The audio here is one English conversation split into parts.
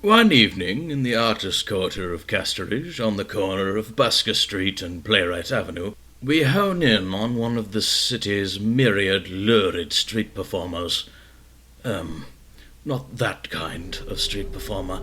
One evening, in the artist quarter of Castorhage, on the corner of Busker Street and Playwright Avenue, we hone in on one of the city's myriad lurid street performers. Not that kind of street performer.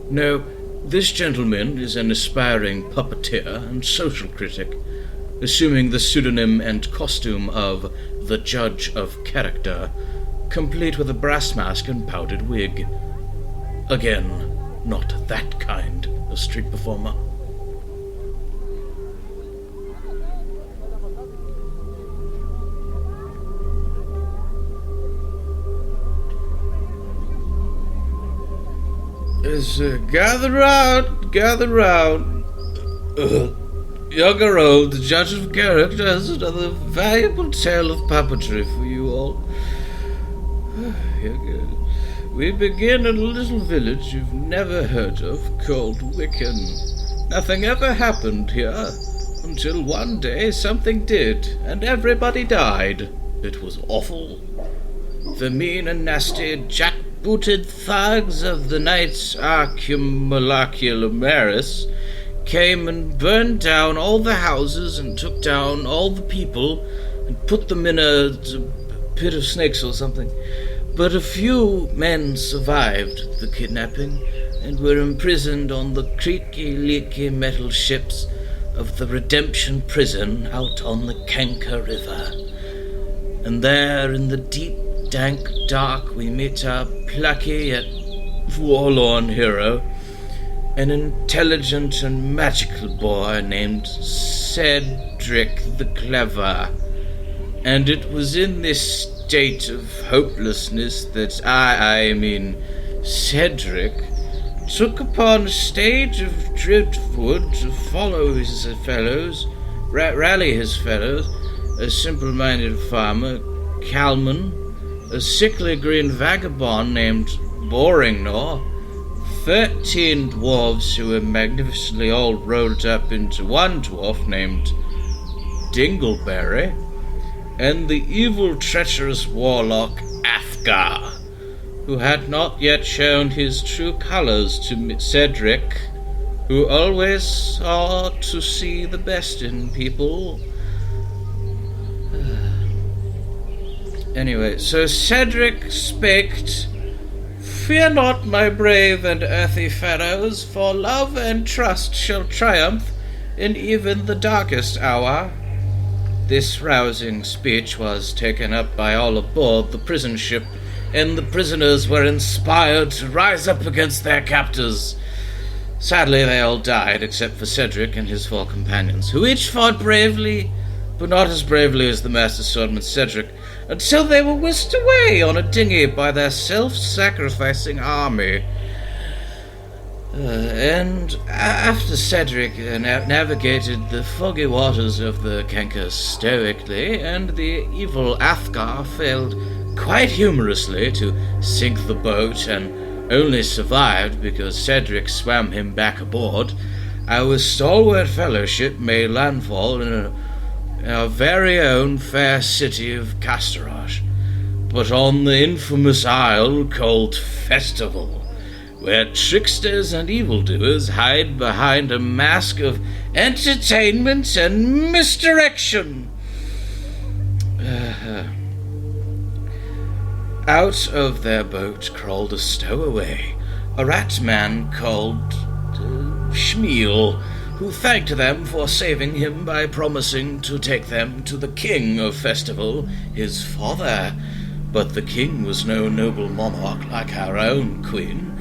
No, this gentleman is an aspiring puppeteer and social critic, assuming the pseudonym and costume of the Judge of Character, complete with a brass mask and powdered wig. Again, not that kind of street performer. Gather round. Young or old, the Judge of Character has another valuable tale of puppetry for you all. Here goes. We begin in a little village you've never heard of called Wiccan. Nothing ever happened here until one day something did, and everybody died. It was awful. The mean and nasty jack-booted thugs of the Knights Archimolacularis came and burned down all the houses and took down all the people and put them in a pit of snakes or something. But a few men survived the kidnapping and were imprisoned on the creaky, leaky metal ships of the Redemption Prison out on the Kanka River. And there, in the deep, dank dark, we meet our plucky yet forlorn hero, an intelligent and magical boy named Cedric the Clever. And it was in this state of hopelessness that Cedric, took upon a stage of driftwood to follow his fellows, rally his fellows, a simple-minded farmer, Calman, a sickly green vagabond named Boringnor, 13 dwarves who were magnificently all rolled up into one dwarf named Dingleberry, and the evil, treacherous warlock Afgar, who had not yet shown his true colors to Cedric, who always sought to see the best in people. Anyway, so Cedric spake, "Fear not, my brave and earthy fellows, for love and trust shall triumph in even the darkest hour." This rousing speech was taken up by all aboard the prison ship, and the prisoners were inspired to rise up against their captors. Sadly, they all died, except for Cedric and his 4 companions, who each fought bravely, but not as bravely as the Master Swordsman Cedric, until they were whisked away on a dinghy by their self-sacrificing army. And after Cedric navigated the foggy waters of the Kanka stoically, and the evil Afgar failed quite humorously to sink the boat and only survived because Cedric swam him back aboard, our stalwart fellowship made landfall in our very own fair city of Castorhage, but on the infamous isle called Festival, where tricksters and evildoers hide behind a mask of entertainment and misdirection. Out of their boat crawled a stowaway, a rat man called Schmiel, who thanked them for saving him by promising to take them to the king of Festival, his father. But the king was no noble monarch like our own queen.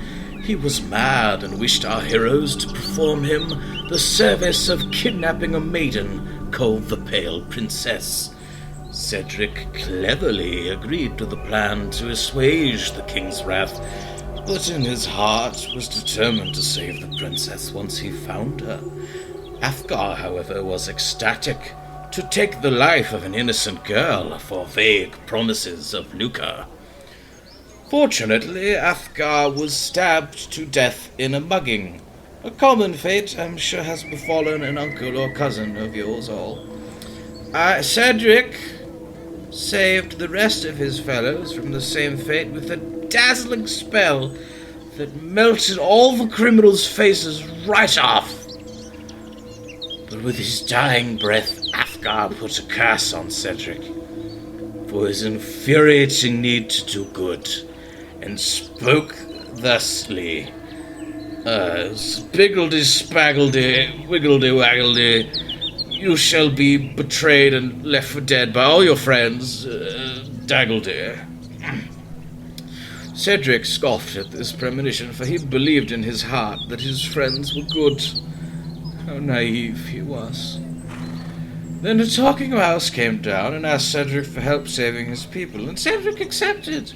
He was mad and wished our heroes to perform him the service of kidnapping a maiden called the Pale Princess. Cedric cleverly agreed to the plan to assuage the king's wrath, but in his heart was determined to save the princess once he found her. Afgar, however, was ecstatic to take the life of an innocent girl for vague promises of lucre. Fortunately, Afgar was stabbed to death in a mugging, a common fate I'm sure has befallen an uncle or cousin of yours all. Cedric saved the rest of his fellows from the same fate with a dazzling spell that melted all the criminals' faces right off. But with his dying breath, Athgar put a curse on Cedric for his infuriating need to do good, and spoke thusly. Spiggledy-spaggledy, wiggledy-waggledy, you shall be betrayed and left for dead by all your friends, Daggledy. Cedric scoffed at this premonition, for he believed in his heart that his friends were good. How naive he was. Then a talking mouse came down and asked Cedric for help saving his people, and Cedric accepted.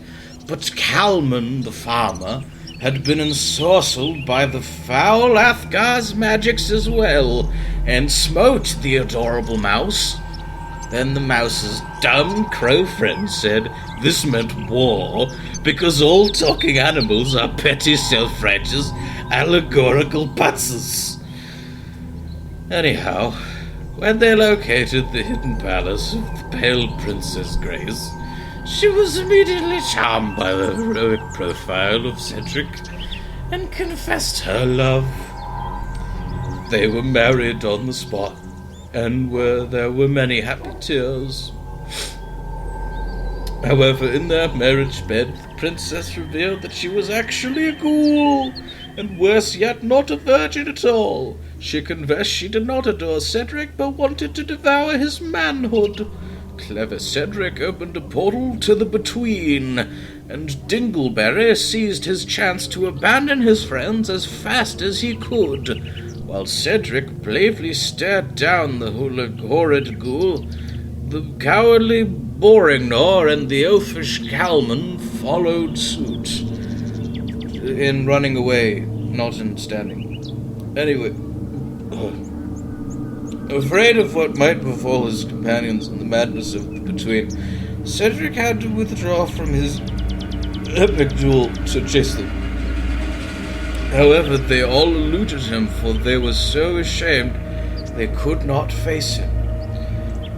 But Calman, the farmer, had been ensorcelled by the foul Athgar's magics as well, and smote the adorable mouse. Then the mouse's dumb crow friend said this meant war, because all talking animals are petty, self-righteous, allegorical putzes. Anyhow, when they located the hidden palace of the Pale Princess Grace, she was immediately charmed by the heroic profile of Cedric and confessed her love. They were married on the spot, and there were many happy tears. However, in their marriage bed, the princess revealed that she was actually a ghoul, and worse yet, not a virgin at all. She confessed she did not adore Cedric, but wanted to devour his manhood. Clever Cedric opened a portal to the Between, and Dingleberry seized his chance to abandon his friends as fast as he could, while Cedric bravely stared down the horrid ghoul. The cowardly Borignor and the oafish Calman followed suit, in running away, not in standing. Anyway, afraid of what might befall his companions in the madness of the Between, Cedric had to withdraw from his epic duel to chase them. However, they all eluded him, for they were so ashamed they could not face him.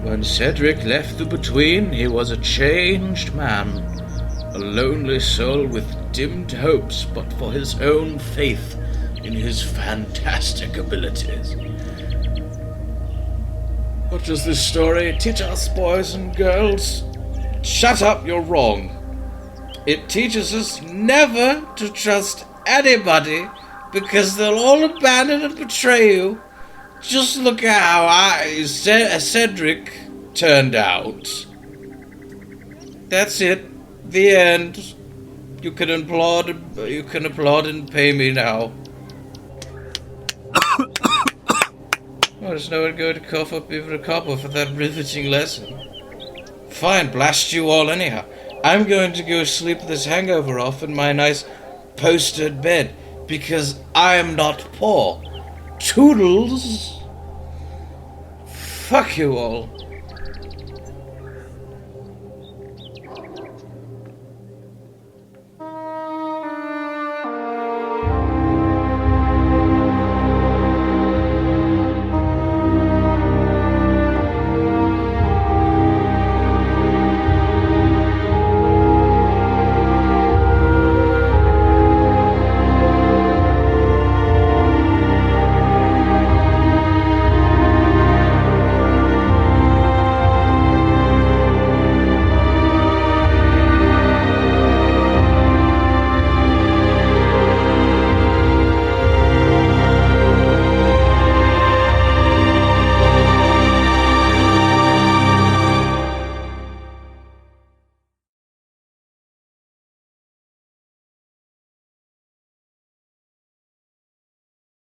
When Cedric left the Between, he was a changed man, a lonely soul with dimmed hopes but for his own faith in his fantastic abilities. What does this story teach us, boys and girls? Shut up, you're wrong. It teaches us never to trust anybody, because they'll all abandon and betray you. Just look at how Cedric turned out. That's it. The end. You can applaud and pay me now. Oh, there's no one going to cough up even a copper for that riveting lesson. Fine, blast you all anyhow. I'm going to go sleep this hangover off in my nice postered bed, because I am not poor. Toodles! Fuck you all.